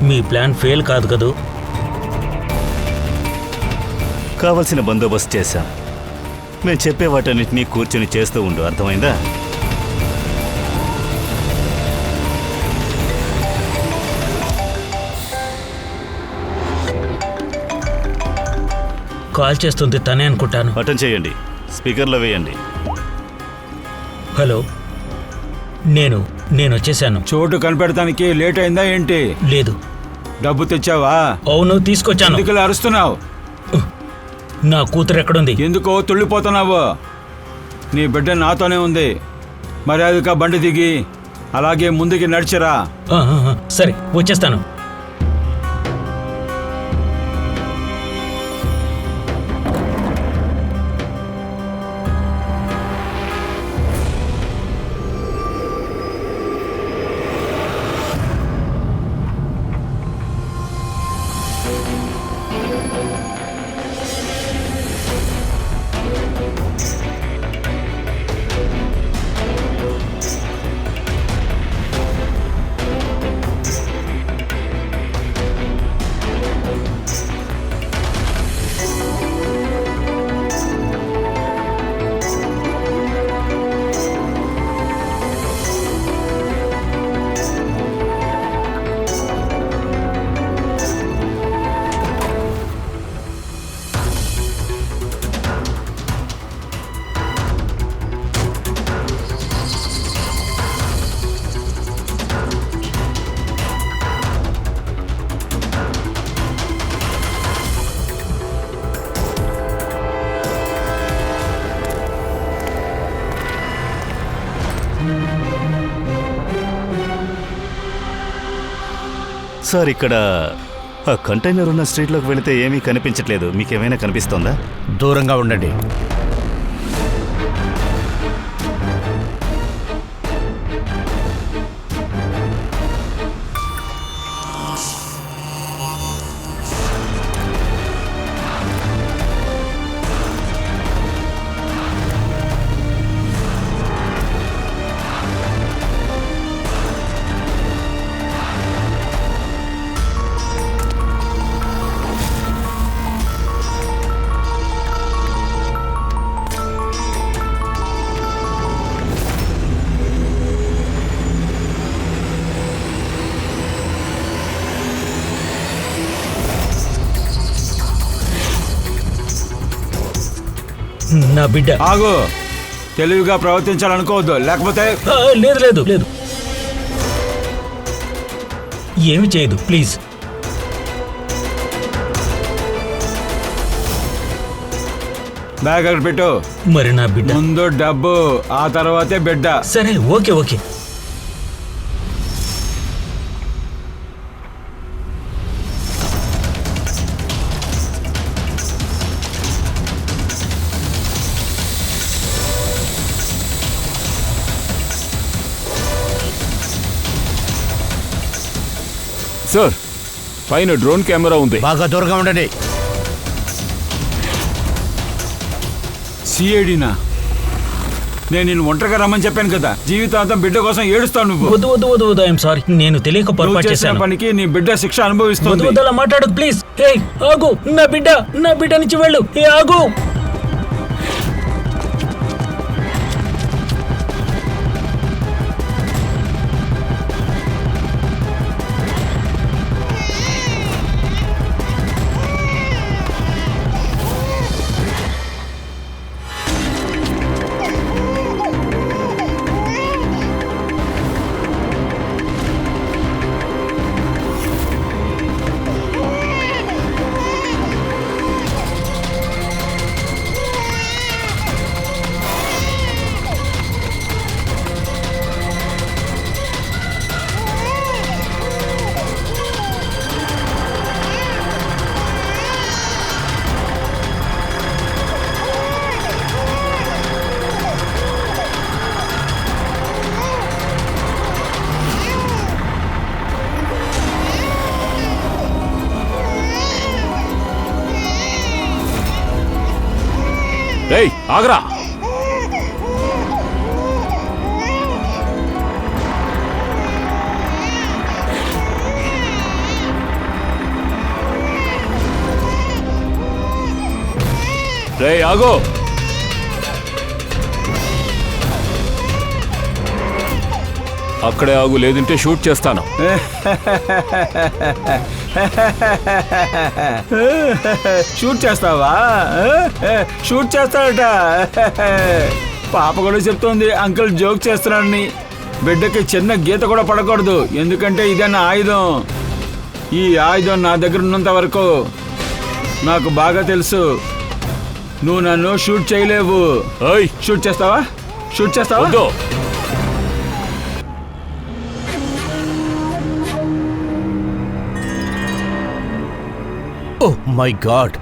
మీ plan fail కాదు కదూ? కావలసిన బందోబస్తు చేశాం. మేము చెప్పే వాటన్నిటినీ కూర్చొని చేస్తూ ఉండు, అర్థమైందా? కాల్ చేస్తుంది తనే అనుకుంటాను. అటెండ్ చేయండి, స్పీకర్లో వేయండి. హలో, నేను వచ్చేసాను. చోటు కనిపెడతానికి లేట్ అయిందా ఏంటి? లేదు. డబ్బు తెచ్చావా? అవును, తీసుకొచ్చాను. ఎందుకు ఇలా అరుస్తున్నావు? నా కూతురు ఎక్కడుంది? ఎందుకో తుళ్ళిపోతున్నావు? నీ బిడ్డ నాతోనే ఉంది. మర్యాదగా బండి దిగి అలాగే ముందుకి నడిచిరా. సరే, వచ్చేస్తాను. సార్, ఇక్కడ ఆ కంటైనర్ ఉన్న స్ట్రీట్లోకి వెళితే ఏమీ కనిపించట్లేదు. మీకేమైనా కనిపిస్తోందా? దూరంగా ఉండండి. నా బిడ్డ. ఆగు, తెలివిగా ప్రవర్తించాలనుకోవద్దు, లేకపోతే. లేదు లేదు లేదు, ఏమి చేయదు, ప్లీజ్. బ్యాగ్ అక్కడ పెట్టు. మరి నా బిడ్డ? ముందు డబ్బు, ఆ తర్వాతే బిడ్డ. సరే, ఓకే ఓకే. సార్, పైన డ్రోన్ కెమెరా ఉంది. బాగా దూరంగా ఉండండి. సిఐడినా? నేను నిన్ను ఒంటరిగా రమ్మని చెప్పాను కదా. జీవితాంతం బిడ్డ కోసం ఏడుస్తావు నువ్వు. వద్దు వద్దు వద్దు వద్దు, ఐఎమ్ సారీ. నేను తెలియక పొరపాటు చేశాను. పనికి నీ బిడ్డ శిక్ష అనుభవిస్తుంది. వద్దు వద్దు, అలా మాట్లాడదు ప్లీజ్. హే, ఆగు. నా బిడ్డ నుంచి వెళ్ళు. హే, ఆగు. ఏయ్, ఆగరా. రే ఆగో. అక్కడే ఆగు, లేదంటే షూట్ చేస్తాను. షూట్ చేస్తావా? షూట్ చేస్తాడట. పాప కూడా చెప్తోంది అంకుల్ జోక్ చేస్తున్నాడని. బిడ్డకి చిన్న గీత కూడా పడకూడదు, ఎందుకంటే ఇదన్న ఆయుధం. ఈ ఆయుధం నా దగ్గర ఉన్నంత వరకు నాకు బాగా తెలుసు. నువ్వు నన్ను షూట్ చేయలేవు. ఏయ్, షూట్ చేస్తావా? షూట్ చేస్తావా? వద్దు. ఓ మై గాడ్,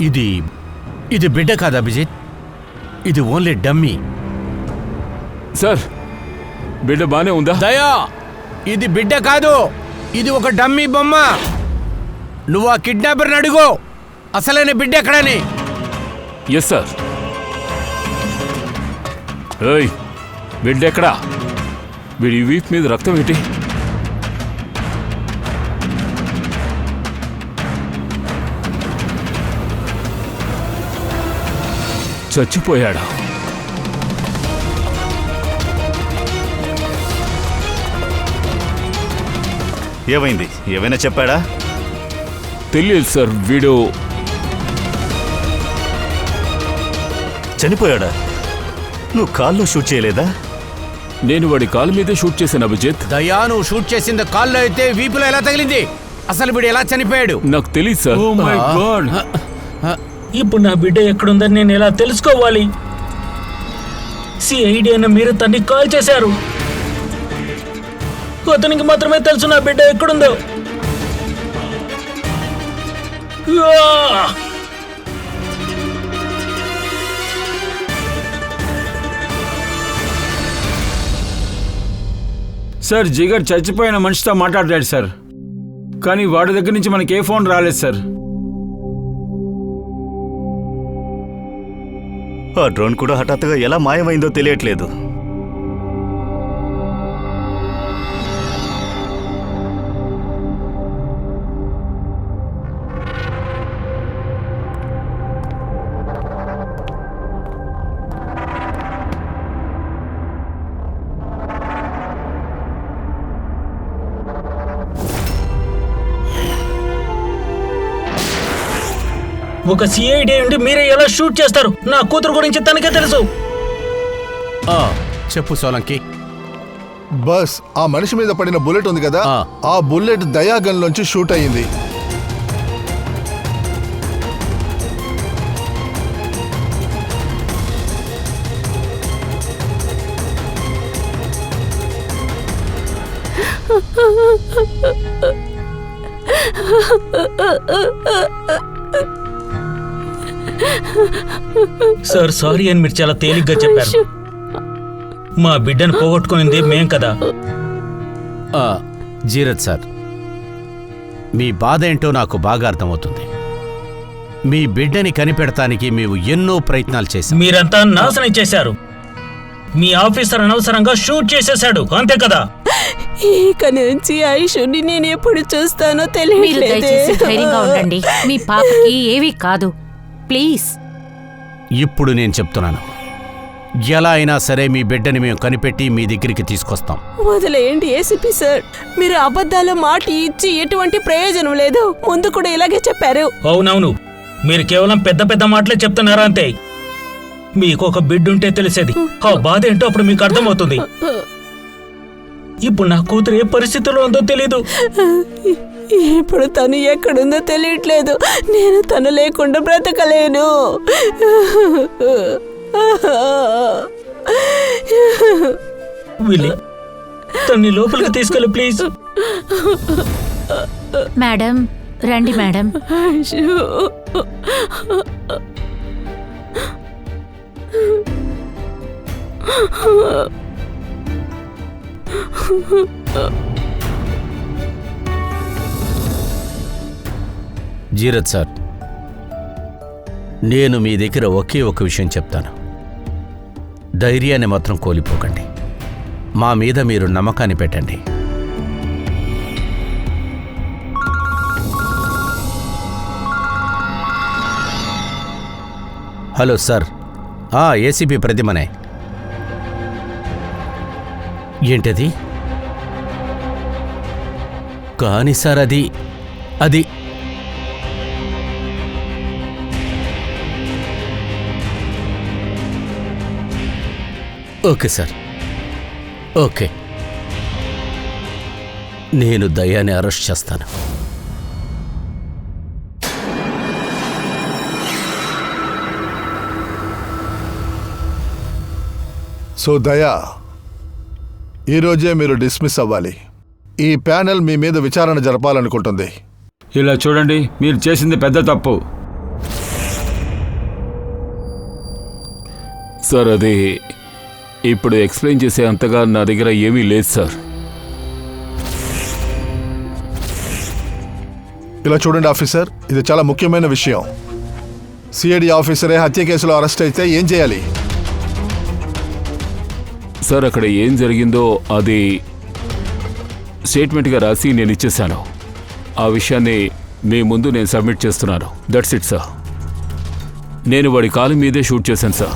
ఇది బిడ్డ కాదు అభిజిత్, ఇది ఓన్లీ డమ్మీ. సార్, బిడ్డ బానే ఉందా? దయా, ఇది బిడ్డ కాదు, ఇది ఒక డమ్మీ బొమ్మ. నువ్వు ఆ కిడ్నాపర్ని అడుగు అసలైన బిడ్డ ఎక్కడని. Yes sir. ఏయ్, బిడ్డ ఎక్కడా? వీడి వీప్ మీద రక్తం ఏంటి? చచ్చిపోయాడా? ఏమైంది? ఏమైనా చెప్పాడా? తెలియదు సార్. వీడు చనిపోయాడా? నువ్వు కాల్లో షూట్ చేయలేదా? నేను వాడి కాలు మీదే షూట్ చేశాను అభిజిత్. దయా, నువ్వు షూట్ చేసింది కాల్లో అయితే వీపులో ఎలా తగిలింది? అసలు వీడు ఎలా చనిపోయాడు? నాకు తెలియదు సార్. Oh my God. ఇప్పుడు నా బిడ్డ ఎక్కడుందని నేను ఎలా తెలుసుకోవాలి? సిఐడి అయిన మీరు తన్ని కాల్ చేశారు. అతనికి మాత్రమే తెలుసు నా బిడ్డ ఎక్కడుందో. ఆ! సార్, జిగర్ చచ్చిపోయిన మనిషితో మాట్లాడాడు సార్, కానీ వాడి దగ్గర నుంచి మనకి ఏ ఫోన్ రాలేదు సార్. ఆ డ్రోన్ కూడా హఠాత్తుగా ఎలా మాయమైందో తెలియట్లేదు. ఒక సిఐడి ఉండి మీరే ఎలా షూట్ చేస్తారు? నా కూతురు గురించి తనకే తెలుసు. చెప్పు సోలంకి. బస్ ఆ మనిషి మీద పడిన బుల్లెట్ ఉంది కదా, ఆ బుల్లెట్ దయా గన్ లోంచి షూట్ అయ్యింది. సార్, సారీ అని మీరు చాలా తేలిగ్గా చెప్పారు. మా బిడ్డను పోగొట్టుకునింది మేం కదా. జీరత్ సార్, మీ బాధ ఏంటో నాకు బాగా అర్థమవుతుంది. మీ బిడ్డని కనిపెడటానికి మేము ఎన్నో ప్రయత్నాలు చేశాం. మీరంతా నాశనం చేశారు. మీ ఆఫీసర్ అనవసరంగా షూట్ చేసేశాడు, అంతే కదా? ఇక నుంచి ఐషుని నేను ఎప్పుడు చూస్తానో మీరు దయచేసి ధైర్యంగా ఉండండి. మీ పాపకి ఏవీ కాదు, ప్లీజ్. ఇప్పుడు నేను చెప్తున్నాను, ఎలా అయినా సరే మీ బిడ్డని మేము కనిపెట్టి మీ దగ్గరికి తీసుకొస్తాం. వదిలేయండి ఏసీపీ సార్, మీరు అబద్ధాల మాట ఇచ్చి ఎటువంటి ప్రయోజనం లేదు. ముందు కూడా ఇలాగే చెప్పారు. అవునవును, మీరు కేవలం పెద్ద పెద్ద మాటలే చెప్తున్నారా అంతే. మీకు ఒక బిడ్డుంటే తెలిసేది. ఆ బాధ ఏంటో అప్పుడు మీకు అర్థమవుతుంది. ఇప్పుడు నా కూతురు ఏ పరిస్థితిలో ఉందో తెలీదు. ఇప్పుడు తను ఎక్కడుందో తెలియట్లేదు. నేను తను లేకుండా బ్రతకలేను. విల్లి, తన్ని లోపలికి తీసుకెళ్ళి ప్లీజ్. మేడం, రండి మేడం. ఐషు, జీరత్ సార్, నేను మీ దగ్గర ఒకే ఒక విషయం చెప్తాను. ధైర్యాన్ని మాత్రం కోల్పోకండి. మా మీద మీరు నమ్మకాన్ని పెట్టండి. Hello sir. ఏసీపీ ప్రతిమనే. ఏంటది? కానీ సార్ అది ఓకే సార్, ఓకే. నేను దయాని అరెస్ట్ చేస్తాను. సో దయా, ఈరోజే మీరు డిస్మిస్ అవ్వాలి. ఈ ప్యానెల్ మీ మీద విచారణ జరపాలనుకుంటుంది. ఇలా చూడండి, మీరు చేసింది పెద్ద తప్పు. సార్ అది ఇప్పుడు ఎక్స్ప్లెయిన్ చేసే అంతగా నా దగ్గర ఏమీ లేదు సార్. ఇలా చూడండి ఆఫీసర్, ఇది చాలా ముఖ్యమైన విషయం. సిఐడి ఆఫీసరే హత్య కేసులో అరెస్ట్ అయితే ఏం చేయాలి? సార్ అక్కడ ఏం జరిగిందో అది స్టేట్మెంట్గా రాసి నేను ఇచ్చేశాను. ఆ విషయాన్ని మీ ముందు నేను సబ్మిట్ చేస్తున్నాను. That's it sir. నేను వాడి కాలు మీదే షూట్ చేశాను సార్.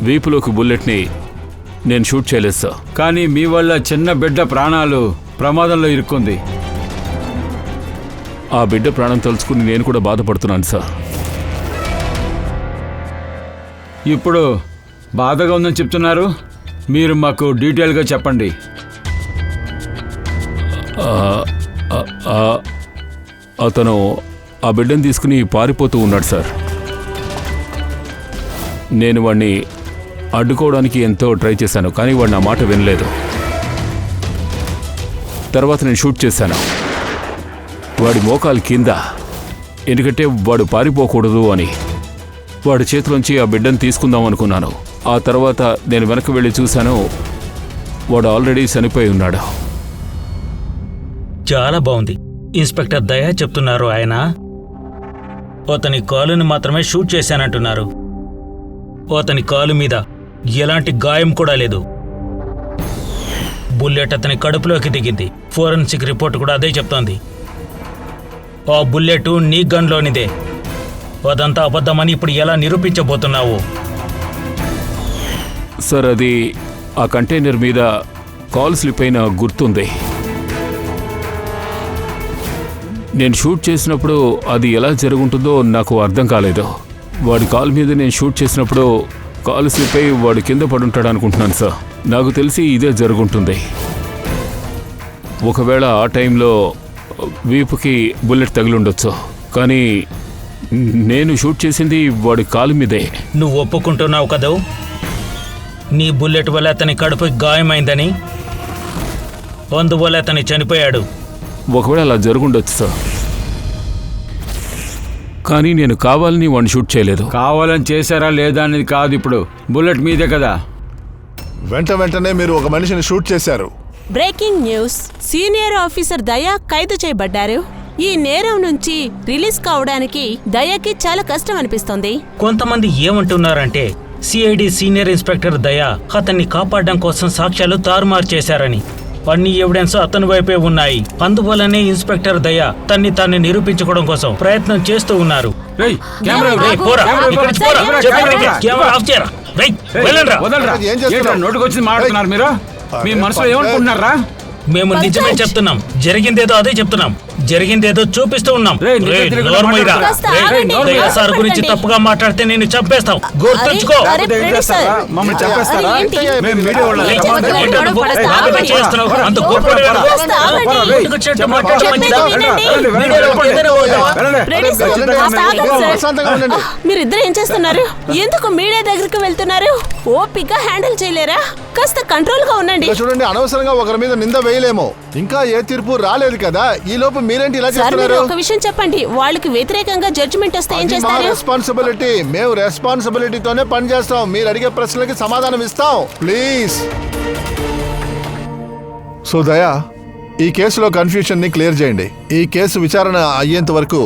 వీపులోకి బుల్లెట్ని నేను షూట్ చేయలేదు సార్. కానీ మీ వల్ల చిన్న బిడ్డ ప్రాణాలు ప్రమాదంలో ఇరుక్కుంది. ఆ బిడ్డ ప్రాణం తలుచుకుని నేను కూడా బాధపడుతున్నాను సార్. ఇప్పుడు బాధగా ఉందని చెప్తున్నారు. మీరు మాకు డీటెయిల్గా చెప్పండి. అతను ఆ బిడ్డను తీసుకుని పారిపోతూ ఉన్నాడు సార్. నేను వాడిని అడ్డుకోవడానికి ఎంతో ట్రై చేశాను, కానీ వాడు నా మాట వినలేదు. తర్వాత నేను షూట్ చేశాను వాడి మోకాలు కింద, ఎందుకంటే వాడు పారిపోకూడదు అని. వాడి చేతిలోంచి ఆ బిడ్డను తీసుకుందాం అనుకున్నాను. ఆ తర్వాత నేను వెనక్కి వెళ్ళి చూశాను, వాడు ఆల్రెడీ చనిపోయి ఉన్నాడు. చాలా బాగుంది. ఇన్స్పెక్టర్ దయా చెప్తున్నారు. ఆయన అతని కాలుని మాత్రమే షూట్ చేశానంటున్నారు. అతని కాలు మీద ఎలాంటి గాయం కూడా లేదు. బుల్లెట్ అతని కడుపులోకి దిగింది. ఫోరెన్సిక్ రిపోర్ట్ కూడా అదే చెప్తోంది. ఆ బుల్లెట్ నీ గన్లోనిదే. అదంతా అబద్ధమని ఇప్పుడు ఎలా నిరూపించబోతున్నావు? సార్ అది ఆ కంటైనర్ మీద కాల్ స్లిప్ అయిన గుర్తుంది. నేను షూట్ చేసినప్పుడు అది ఎలా జరుగుంటుందో నాకు అర్థం కాలేదు. వాడి కాల్ మీద నేను షూట్ చేసినప్పుడు కాలు స్లిప్ అయి వాడు కింద పడుంటాడు అనుకుంటున్నాను సార్. నాకు తెలిసి ఇదే జరుగుంటుంది. ఒకవేళ ఆ టైంలో వీపుకి బుల్లెట్ తగిలి ఉండొచ్చు, కానీ నేను షూట్ చేసింది వాడి కాలు మీదే. నువ్వు ఒప్పుకుంటున్నావు కదూ నీ బుల్లెట్ వల్ల అతని కడుపుకి గాయమైందని, అందువల్ల అతని చనిపోయాడు. ఒకవేళ అలా జరుగుండొచ్చు సార్, కానీ నేను కావాలని వాడిని షూట్ చేయలేదు. కావాలని చేశారా లేదా అనేది కాదు, ఇప్పుడు బుల్లెట్ మీదే కదా. వెంటనే మీరు ఒక మనిషిని షూట్ చేశారు. బ్రేకింగ్ న్యూస్, సీనియర్ ఆఫీసర్ దయా ఖైదు చేయబడ్డారు. ఈ నేరం నుంచి రిలీజ్ కావడానికి దయాకి చాలా కష్టం అనిపిస్తోంది. కొంతమంది ఏమంటున్నారంటే సిఐడి సీనియర్ ఇన్స్పెక్టర్ దయా అతన్ని కాపాడడం కోసం సాక్ష్యాలు తారుమారు చేశారని. అన్ని ఎవిడెన్స్ అతని వైపే ఉన్నాయి. అందువల్లనే ఇన్స్పెక్టర్ దయా తాన్ని నిరూపించుకోవడం కోసం ప్రయత్నం చేస్తూ ఉన్నారు. రేయ్, కెమెరా దయా, రేయ్, పోరా, కెమెరా ఇక్కడి నుంచి పోరా. కెమెరా, చెప్పండి, కెమెరా, కెమెరా ఆఫ్ చేయరా. రేయ్, వెళ్ళండ్రా. వదలరా. ఏం చేస్తున్నావు? ఏంట్రా నోటికి వచ్చింది మాట్లాడుతున్నారు మీరు? మీ మనసులో ఏమనుకుంటున్నారా? మేము నిజమే చెప్తున్నాం. జరిగిందేదో అదే చెప్తున్నాం. జరిగిందేదో చూపిస్తూ ఉన్నాం. రేయ్, నువ్వు రేయ్, తిరిగి నోరు మూయరా. కాస్త రేయ్, ఆగండి, దయా సార్ గురించి ఆగండి. తప్పుగా మాట్లాడితే నేను చంపేస్తాం. గుర్తుంచుకో. అరే, లేకపోతే ఏం చేస్తారా? మమ్మల్ని చంపేస్తారా? ఏంటి? మేము మీడియా వాళ్ళం. రేయ్, సమాధానం ఏంటో చెప్పండి. నువ్వు పడస్తా, బాగా ఆగండి. చేస్తున్నావు. అంత కోపం లేదు. కాస్త ఆగండి. ఎందుకు చెట్టు మాట్లాడడం మంచిదా? వినండి. మీడియాలో ఏదైనా పోతావా? రెడీ సార్, కాస్త ఆగండి సార్. ప్రశాంతంగా ఉండండి. మీరిద్దరు ఏం చేస్తున్నారు? ఎందుకు మీడియా దగ్గరికి వెళ్తున్నారు? ఓపిక హ్యాండిల్ చేయలేరా? కాస్త కంట్రోల్ గా ఉండండి. ఇలా చూడండి, అనవసరంగా ఒకరి మీద నింద వేయలేము. ఇంకా ఏ తీర్పు రాలేదు కదా, ఈ లోపు మీరేంటి ఇలా సార్, మీరు చేస్తున్నారు? ఒక విషయం చెప్పండి. వాళ్ళకి వ్యతిరేకంగా జడ్జిమెంట్ వస్తే ఏం అది మా చేస్తారు? రెస్పాన్సిబిలిటీ. మేము రెస్పాన్సిబిలిటీతోనే పని చేస్తాం. మీరు అడిగే ప్రశ్నలకి సమాధానం ఇస్తాం. ప్లీజ్. సో దయా, ఈ కేసులో కన్ఫ్యూషన్ ని క్లియర్ చేయండి. ఈ కేసు విచారణ అయ్యేంత వరకు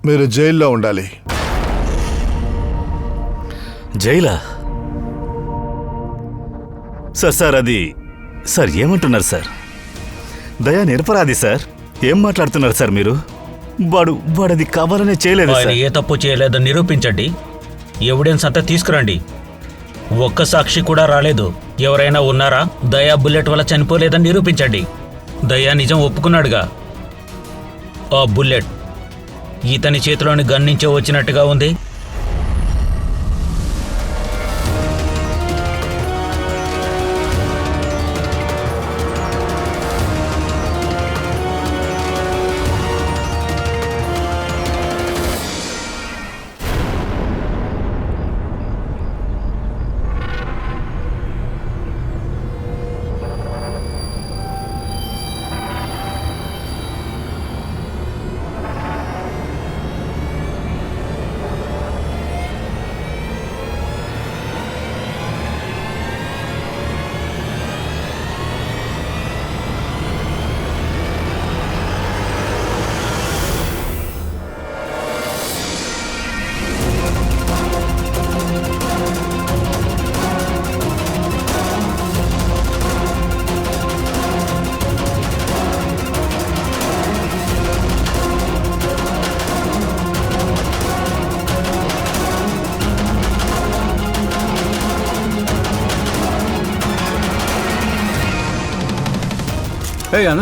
మీరు జైల్లో ఉండాలి. జైలా? సార్ అది సార్ ఏమంటున్నారు సార్? దయా నిరపరాధి సార్. ఏం మాట్లాడుతున్నారు సార్ మీరు? వాడది కావాలనే చేయలేదు ఆయన సార్. ఏ తప్పు చేయలేదని నిరూపించండి. ఎవిడెన్స్ అంతా తీసుకురండి. ఒక్క సాక్షి కూడా రాలేదు. ఎవరైనా ఉన్నారా? దయా బుల్లెట్ వల్ల చనిపోలేదని నిరూపించండి. దయా నిజం ఒప్పుకున్నాడుగా. ఆ బుల్లెట్ ఇతని చేతిలోని గన్ నుంచే వచ్చినట్టుగా ఉంది.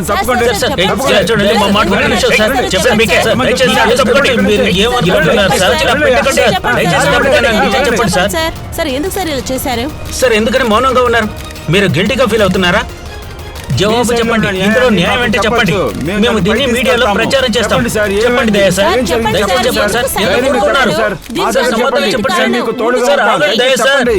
తప్పకుండా సార్, సార్, ఏయ్, సార్, చూడండి, మా మాట వినండి సార్. చెప్పండి మీకే సార్. దయచేసి అడ్డు తప్పకండి. మీరు ఏమనుకుంటున్నారు సార్? ఇలా పెట్టకండి. దయచేసి తప్పకండి. నిజం చెప్పండి సార్. సార్ ఎందుకు సార్ ఇలా చేశారు? సార్ ఎందుకని మౌనంగా ఉన్నారు? మీరు గిల్టీగా ఫీల్ అవుతున్నారా? జవాబు చెప్పండి. ఇందులో న్యాయం అంటే చెప్పండి. మేము దీన్ని మీడియాలో ప్రచారం చేస్తాం. చెప్పండి దయా సార్. దయచేసి చెప్పండి సార్. ఎందుకు ఊరుకున్నారు? సార్ సమాధానం చెప్పండి సార్. సార్ ఆగండి దయా సార్.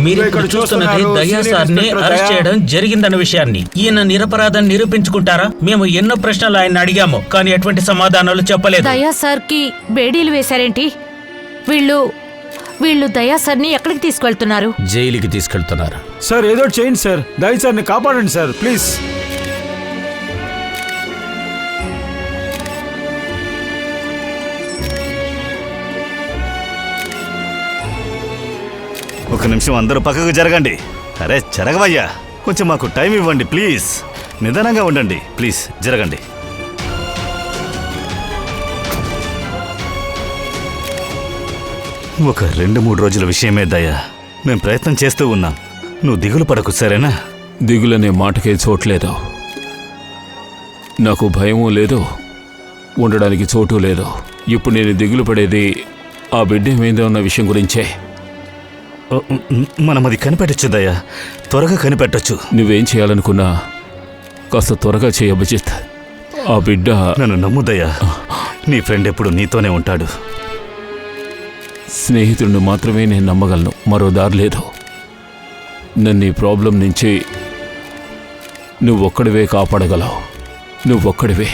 మీరు ఇక్కడ చూస్తున్నది దయా సార్ని అరెస్ట్ చేయడం జరిగిందన్న విషయాన్ని. ఈయన నిరపరాధం నిరూపించుకుంటారా? మేము ఎన్నో ప్రశ్నలు ఆయన అడిగాము, కానీ ఎటువంటి సమాధానాలు చెప్పలేదు. దయా సార్కి బేడీలు వేశారేంటి? వీళ్ళు దయా సార్ని ఎక్కడికి తీసుకెళ్తున్నారు? జైలుకి తీసుకెళ్తున్నారు. సార్ ఏదో చేయండి సార్. దయ సార్ని కాపాడండి సార్ ప్లీజ్. ఒక నిమిషం అందరూ పక్కకు జరగండి. అరే జరగవయ్యా, కొంచెం మాకు టైం ఇవ్వండి ప్లీజ్. నిదానంగా ఉండండి ప్లీజ్, జరగండి. ఒక 2-3 రోజుల విషయమే దయా. మేం ప్రయత్నం చేస్తూ ఉన్నాం. నువ్వు దిగులు పడకు సరేనా? దిగులనే మాటకే చోట్లేదు. నాకు భయమూ లేదు, ఉండడానికి చోటు లేదు. ఇప్పుడు నేను దిగులు పడేది ఆ బిడ్డ ఏమైందో అన్న విషయం గురించే. మనం అది కనిపెట్టచ్చు దయా, త్వరగా కనిపెట్టచ్చు. నువ్వేం చేయాలనుకున్నా కాస్త త్వరగా చేయ అభిజిత్. ఆ బిడ్డ నన్ను నమ్ముదయ్యా, నీ ఫ్రెండ్ ఎప్పుడు నీతోనే ఉంటాడు. స్నేహితుడిని మాత్రమే నేను నమ్మగలను, మరో దారి లేదు. నన్ను ఈ ప్రాబ్లం నుంచి నువ్వొక్కడివే కాపాడగలవు. నువ్వొక్కడివే.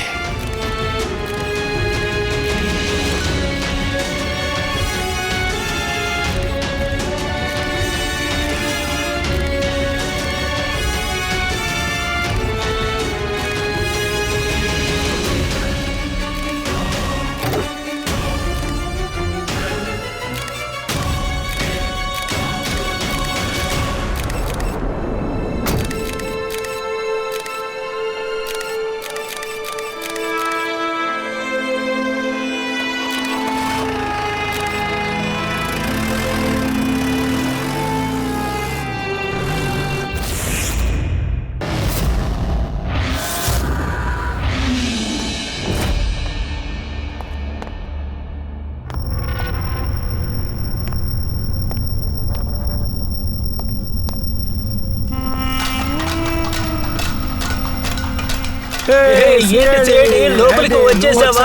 లోపలికి వచ్చేసావా?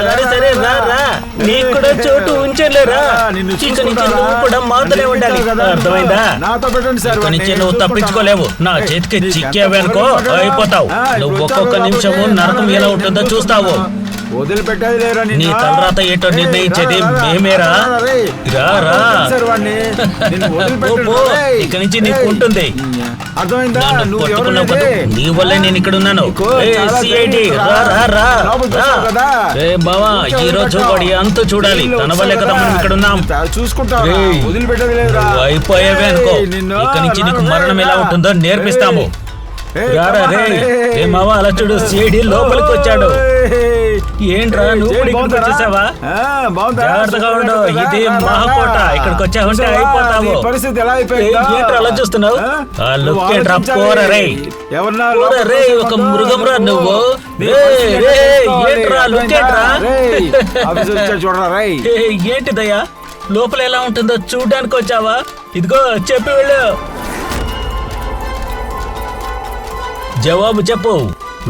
సరే సరే రా రా, నీకు కూడా చోటు ఉంచలేరా? ఇక నుంచి నువ్వు కూడా మాతోనే ఉండాలి, అర్థమైందా? ఇక నుంచి నువ్వు తప్పించుకోలేవు. నా చేతికి చిక్కావనుకో అయిపోతావు. నువ్వు ఒక్కొక్క నిమిషము నరకం ఎలా ఉంటుందో చూస్తావు. వదిలిపెట్టేది లేరా నీ తలరాత ఏంటో నిర్ణయించేది మేమేరా. రా రా పో, ఇక్కడి నుంచి నీకు ఉంటుంది. అర్థమైందా? నన్ను నువ్వు పట్టుకున్నావు ఎవరు కదా, నీ వల్లే నేను ఇక్కడ ఉన్నాను. CID, రా రా రా రా. బావా, ఈ రోజు వాడి అంతు చూడాలి. తన వల్లే కదా మనం ఇక్కడ ఉన్నాం. చూసుకుంటావు, రేయ్, వదిలిపెట్టేది లేదురా. నువ్వు అయిపోయావే అనుకో. ఇక్కడి నుంచి నీకు మరణం ఎలా ఉంటుందో నేర్పిస్తాము. రారా రే. ఏ మావా, అలా చూడు, CID లోపలికి వచ్చాడు. ఏంట్రా నువ్వు కూడా ఇక్కడికి వచ్చేసావా? జాగ్రత్తగా ఉండు, ఇది మహాకోట. ఇక్కడికి వచ్చావంటే అయిపోతావు. పరిస్థితి ఎలా ఏంట్రా అలా చూస్తున్నావు? ఆ లుక్ ఏంట్రా, పోరా రే. పోరా రే, ఒక మృగంరా నువ్వు. ఏంట్రా లుక్ ఏంట్రా? చూడరా రై. ఏంటి దయ్యా, లోపల ఎలా ఉంటుందో చూడ్డానికి వచ్చావా? ఇదిగో చెప్పి వెళ్ళు. జవాబు చెప్పు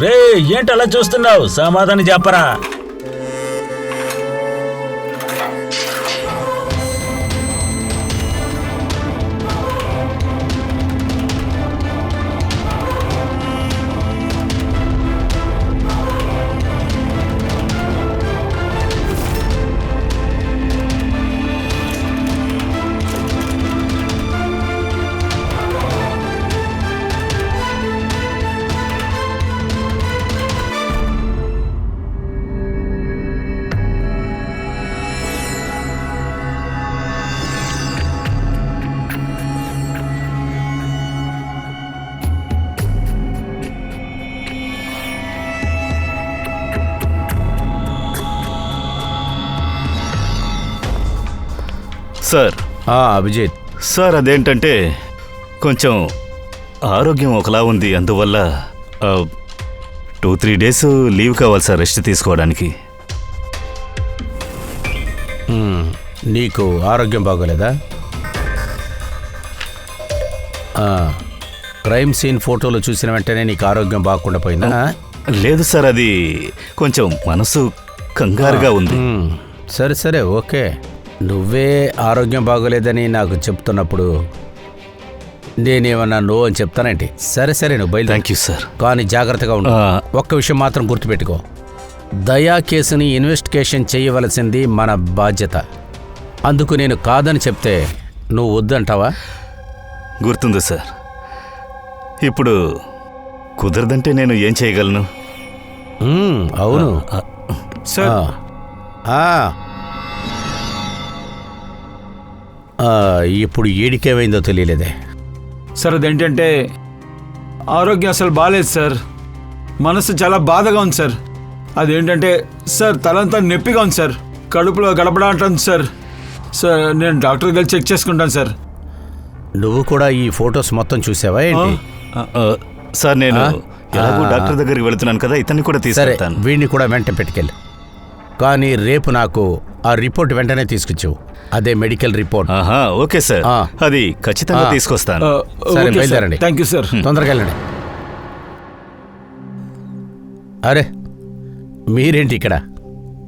రే. ఏంటి అలా చూస్తున్నావు? సమాధానం చెప్పరా. సార్. అభిజిత్. సార్, అదేంటంటే కొంచెం ఆరోగ్యం ఒకలా ఉంది. అందువల్ల 2-3 డేస్ లీవ్ కావాలి సార్, రెస్ట్ తీసుకోవడానికి. నీకు ఆరోగ్యం బాగోలేదా? క్రైమ్ సీన్ ఫోటోలు చూసిన వెంటనే నీకు ఆరోగ్యం బాగకుండా పోయిందా? లేదు సార్, అది కొంచెం మనసు కంగారుగా ఉంది. సరే సరే, ఓకే. నువ్వే ఆరోగ్యం బాగోలేదని నాకు చెప్తున్నప్పుడు నేనేమన్నా నువ్వు అని చెప్తానంటే? సరే సరే, నువ్వు బయలు. Thank you sir. కానీ జాగ్రత్తగా ఉండు. ఒక్క విషయం మాత్రం గుర్తుపెట్టుకో, దయా కేసుని ఇన్వెస్టిగేషన్ చేయవలసింది మన బాధ్యత. అందుకు నేను కాదని చెప్తే నువ్వు వద్దంటావా? గుర్తుంది సార్. ఇప్పుడు కుదరదంటే నేను ఏం చేయగలను? అవును సార్. ఇప్పుడు ఏడికేమైందో తెలియలేదే సార్. అదేంటంటే ఆరోగ్యం అసలు బాగాలేదు సార్. మనసు చాలా బాధగా ఉంది సార్. అదేంటంటే సార్, తలంతా నొప్పిగా ఉంది సార్. కడుపులో గడపడా అంటుంది సార్. సార్, నేను డాక్టర్ దగ్గర చెక్ చేసుకుంటాను సార్. నువ్వు కూడా ఈ ఫొటోస్ మొత్తం చూసావా ఏంటి? సార్, నేను ఎలాగో డాక్టర్ దగ్గరికి వెళుతున్నాను కదా, ఇతన్ని కూడా తీసుకెళ్తాను. వీడిని కూడా వెంట పెట్టుకెళ్ళి. కానీ రేపు నాకు ఆ రిపోర్ట్ వెంటనే తీసుకొచ్చావు. అదే మెడికల్ రిపోర్ట్. ఓకే సార్, అది ఖచ్చితంగా తీసుకొస్తాను. సరే, బయలుదేరండి. Thank you sir. తొందరగా వెళ్ళండి. అరే, మీరేంటి ఇక్కడ?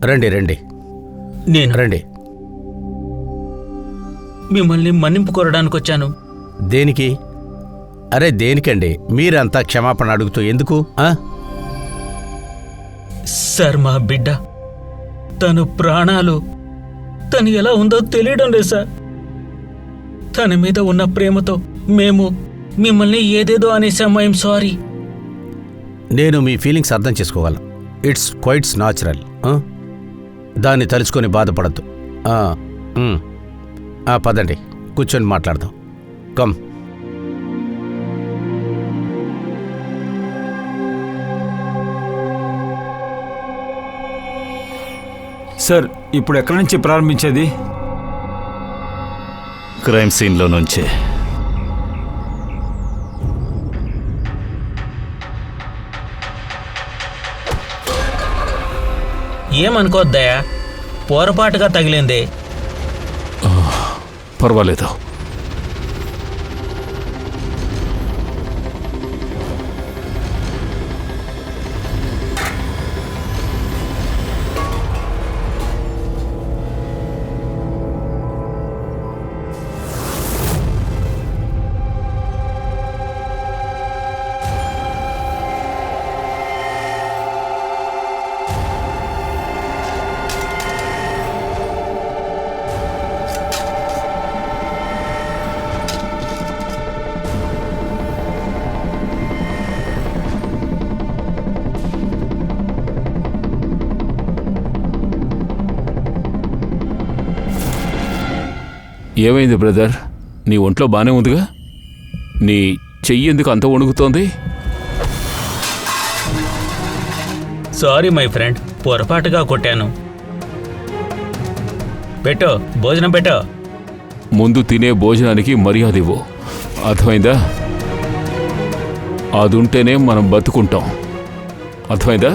రండి రండి. నేను రండి. మిమ్మల్ని మన్నింపు కోరడానికి వచ్చాను. దేనికి? అరే దేనికండి? మీరంతా క్షమాపణ అడుగుతూ ఎందుకు? సార్, మా బిడ్డ తను ప్రాణాలు, తను ఎలా ఉందో తెలియడం లేదు సార్. తన మీద ఉన్న ప్రేమతో మేము మిమ్మల్ని ఏదేదో అనేసాము. I'm sorry. నేను మీ ఫీలింగ్స్ అర్థం చేసుకోగలను. It's quite natural. దాన్ని తలుచుకొని బాధపడద్దు. పదండి, కూర్చొని మాట్లాడదాం. కమ్. సార్, ఇప్పుడు ఎక్కడి నుంచి ప్రారంభించేది? క్రైమ్ సీన్లో నుంచే. ఏమనుకోద్దయా, పొరపాటుగా తగిలింది. పర్వాలేదు. ఏమైంది బ్రదర్? నీ ఒంట్లో బానే ఉందిగా? నీ చెయ్యి ఎందుకు అంత వణుకుతోంది? సారీ మై ఫ్రెండ్, పొరపాటుగా కొట్టాను. పెట్టో, భోజనం పెట్టో. ముందు తినే భోజనానికి మర్యాద ఇవ్వు, అర్థమైందా? అదుంటేనే మనం బతుకుంటాం, అర్థమైందా?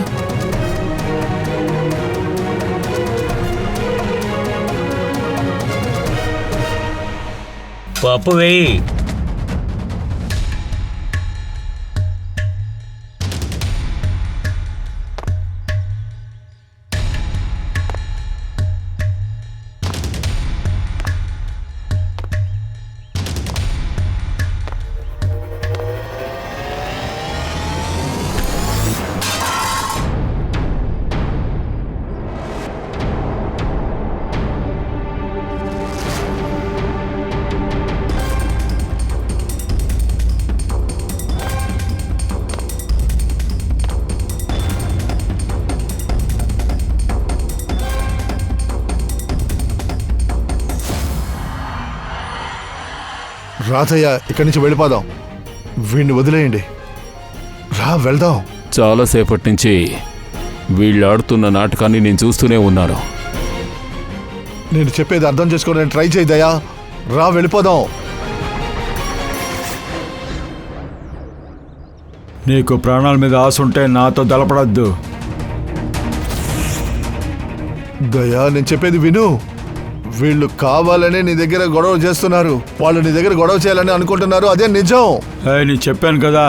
పప్పు వేయి. రాధయ్య, ఇక్కడి నుంచి వెళ్ళిపోదాం. వీడిని వదిలేయండి. రా వెళ్దాం. చాలాసేపటి నుంచి వీళ్ళు ఆడుతున్న నాటకాన్ని నేను చూస్తూనే ఉన్నాను. నేను చెప్పేది అర్థం చేసుకోవడానికి ట్రై చేయి దయా. రా వెళ్ళిపోదాం. నీకు ప్రాణాల మీద ఆశ ఉంటే నాతో దళపడద్దు. దయా, నేను చెప్పేది విను. వీళ్ళు కావాలనే నీ దగ్గర గొడవ చేస్తున్నారు. వాళ్ళు నీ దగ్గర గొడవ చేయాలని అనుకుంటున్నారు, అదే నిజం. నీ చెప్పాను కదా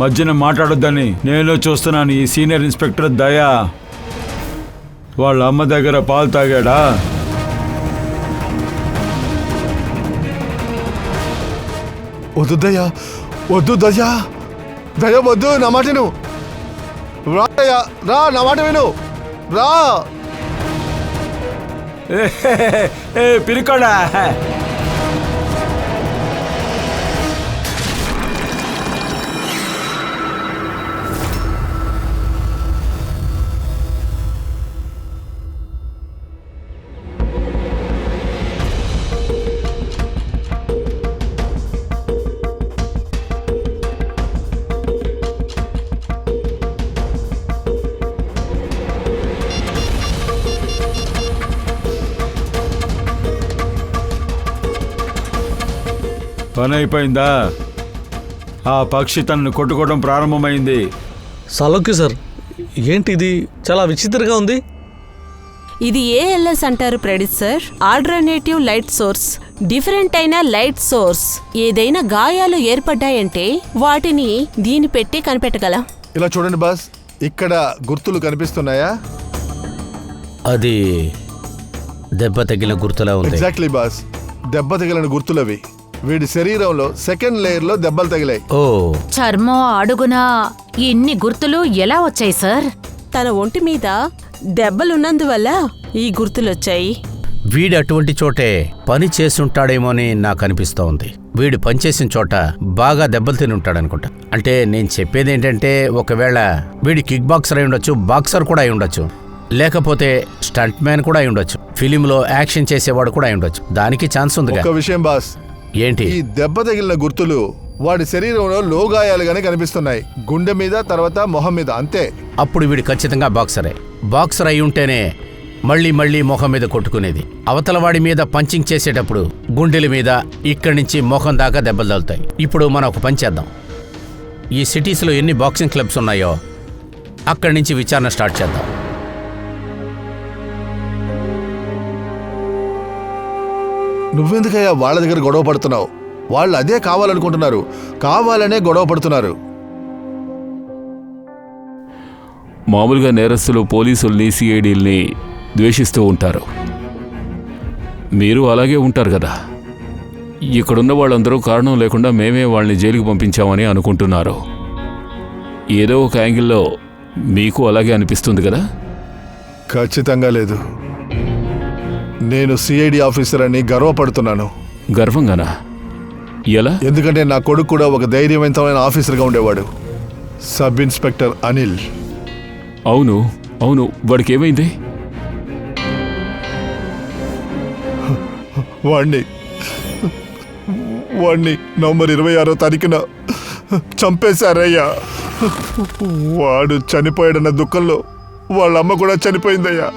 మధ్యన మాట్లాడొద్దని. నేను చూస్తున్నాను. ఈ సీనియర్ ఇన్స్పెక్టర్ దయా వాళ్ళ అమ్మ దగ్గర పాలు తాగాడా? వద్దు దయా, వద్దు దయా. దయా వద్దు, నా మాట విను. రా దయా, రా, నా మాట విను. రా. పిరికోడా, పని అయిపోయిందా? ఆ పక్షి తనను కొట్టుకోవడం ప్రారంభమైంది. సలోకి సార్, ఏంటిది? చాలా విచిత్రంగా ఉంది. ఇది ఏఎల్ఎస్ అంటారు ప్రెడిట్ sir. Alternative light source. Different అయిన లైట్ సోర్స్. ఏదైనా గాయాలు ఏర్పడ్డాయంటే వాటిని దీని పెట్టి కనిపెట్టగలం. ఇలా చూడండి బాస్, ఇక్కడ గుర్తులు కనిపిస్తున్నాయా? అది దెబ్బ తగిలిన గుర్తులా ఉంది. ఎగ్జాక్ట్లీ బాస్, దెబ్బ తగిలిన గుర్తులవి. వీడి శరీరంలో సెకండ్ లేయర్ లో దెబ్బలు తగిలాయి. ఓ, చర్మం అడుగున ఇన్ని గుర్తులు ఎలా వచ్చాయి సార్? తన ఒంటి మీద దెబ్బలున్నందువల్ల ఈ గుర్తులొచ్చాయి. వీడు అటువంటి చోటే పని చేసుంటాడేమోని నాకు అనిపిస్తోంది. వీడు పనిచేసిన చోట బాగా దెబ్బలు తిని ఉంటాడనుకుంటా. అంటే నేను చెప్పేది ఏంటంటే, ఒకవేళ వీడి కిక్ బాక్సర్ అయి ఉండొచ్చు, బాక్సర్ కూడా అయి ఉండొచ్చు, లేకపోతే స్టంట్ మ్యాన్ కూడా అయి ఉండొచ్చు, ఫిలింలో యాక్షన్ చేసేవాడు కూడా అయి ఉండొచ్చు. దానికి ఛాన్స్ ఉంది. ఒక విషయం బాస్, ఏంటి? ఈ దెబ్బ తగిలిన గుర్తులు వాడి శరీరంలో లోగాయాలుగానే కనిపిస్తున్నాయి. గుండె మీద, తర్వాత మొహం మీద, అంతే. అప్పుడు వీడు ఖచ్చితంగా బాక్సరే. బాక్సర్ అయి ఉంటేనే మళ్ళీ మళ్ళీ మొహం మీద కొట్టుకునేది. అవతలవాడి మీద పంచింగ్ చేసేటప్పుడు గుండెల మీద ఇక్కడి నుంచి మొహం దాకా దెబ్బలు తగులుతాయి. ఇప్పుడు మనం ఒక పని చేద్దాం. ఈ సిటీస్లో ఎన్ని బాక్సింగ్ క్లబ్స్ ఉన్నాయో అక్కడి నుంచి విచారణ స్టార్ట్ చేద్దాం. నువ్వెందుకయ్యా వాళ్ళ దగ్గర గొడవ పడుతున్నావు? వాళ్ళు అదే కావాలనుకుంటున్నారు, కావాలనే గొడవ పడుతున్నారు. మామూలుగా నేరస్తులు పోలీసుల్ని, సిఐడీల్ని ద్వేషిస్తూ ఉంటారు. మీరు అలాగే ఉంటారు కదా. ఇక్కడున్న వాళ్ళందరూ కారణం లేకుండా మేమే వాళ్ళని జైలుకి పంపించామని అనుకుంటున్నారు. ఏదో ఒక యాంగిల్లో మీకు అలాగే అనిపిస్తుంది కదా? ఖచ్చితంగా లేదు. నేను సిఐడి ఆఫీసర్ అని గర్వపడుతున్నాను. గర్వంగానా? ఎలా? ఎందుకంటే నా కొడుకు కూడా ఒక ధైర్యవంతమైన ఆఫీసర్గా ఉండేవాడు. Sub inspector Anil. అవును అవును, వాడికి ఏమైంది? వాడిని నవంబర్ 26వ తారీఖున చంపేశారయ్యా. వాడు చనిపోయాడన్న దుఃఖంలో వాళ్ళ అమ్మ కూడా చనిపోయిందయ్యా.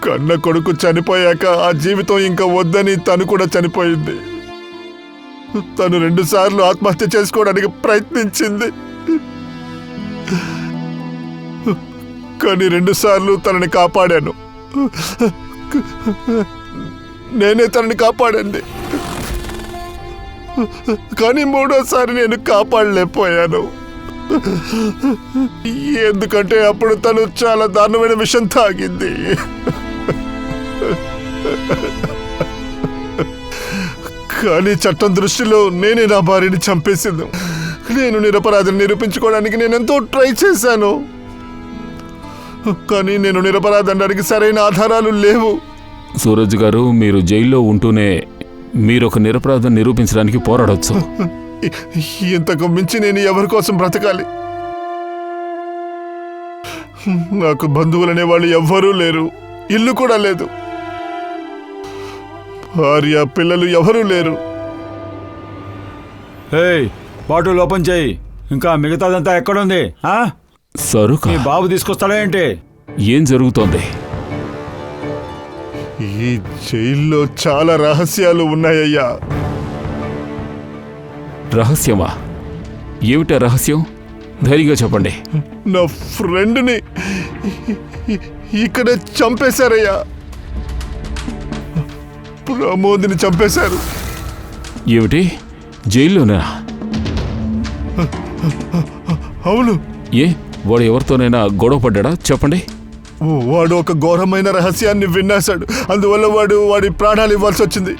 కన్న కొడుకు చనిపోయాక ఆ జీవితం ఇంకా వద్దని తను కూడా చనిపోయింది. తను 2 సార్లు ఆత్మహత్య చేసుకోవడానికి ప్రయత్నించింది, కానీ 2 సార్లు తనని కాపాడాను. నేనే తనని కాపాడండి, కానీ 3వసారి నేను కాపాడలేకపోయాను. ఎందుకంటే అప్పుడు తను చాలా దారుణమైన విషం తాగింది. కానీ చట్టం దృష్టిలో నేనే నా భార్యని చంపేసింది. నేను నిరపరాధిని నిరూపించుకోవడానికి నేను ఎంతో ట్రై చేశాను, కానీ నేను నిరపరాధనడానికి సరైన ఆధారాలు లేవు. సూరజ్ గారు, మీరు జైల్లో ఉంటూనే మీరొక నిరపరాధం నిరూపించడానికి పోరాడొచ్చు. ఇంతకు మించి నేను ఎవరి కోసం బ్రతకాలి? నాకు బంధువులనే వాళ్ళు ఎవ్వరూ లేరు, ఇల్లు కూడా లేదు, భార్య పిల్లలు ఎవరూ లేరు. ఏయ్, బాటిల్ ఓపెన్ చేయి. ఇంకా మిగతాదంతా ఎక్కడుంది? సరుకా? మీ బాబు తీసుకొస్తాడా ఏంటి? ఏం జరుగుతోంది? ఈ జైల్లో చాలా రహస్యాలు ఉన్నాయ్యా. రహస్యమా? ఏమిటా రహస్యం? ధైర్యంగా చెప్పండి. నా ఫ్రెండ్ని ఇక్కడ చంపేశారయ్యా. ప్రమోద్ని చంపేశారు. ఏమిటి, జైల్లోనా? అవును. ఏ, వాడు ఎవరితోనైనా గొడవ పడ్డా? చెప్పండి. వాడు ఒక ఘోరమైన రహస్యాన్ని విన్నాశాడు, అందువల్ల వాడి ప్రాణాలు ఇవ్వాల్సి వచ్చింది.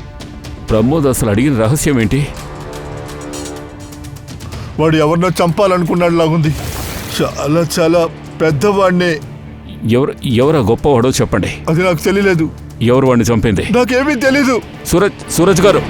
ప్రమోద్ అసలు అడిగిన రహస్యం ఏంటి? వాడు ఎవరినో చంపాలనుకున్నాడు లాగుంది. చాలా చాలా పెద్దవాడినే. ఎవరా గొప్పవాడో చెప్పండి. అది నాకు తెలియలేదు. ఎవరు వాడిని చంపింది? నాకేమీ తెలీదు. సూరజ్ గారు,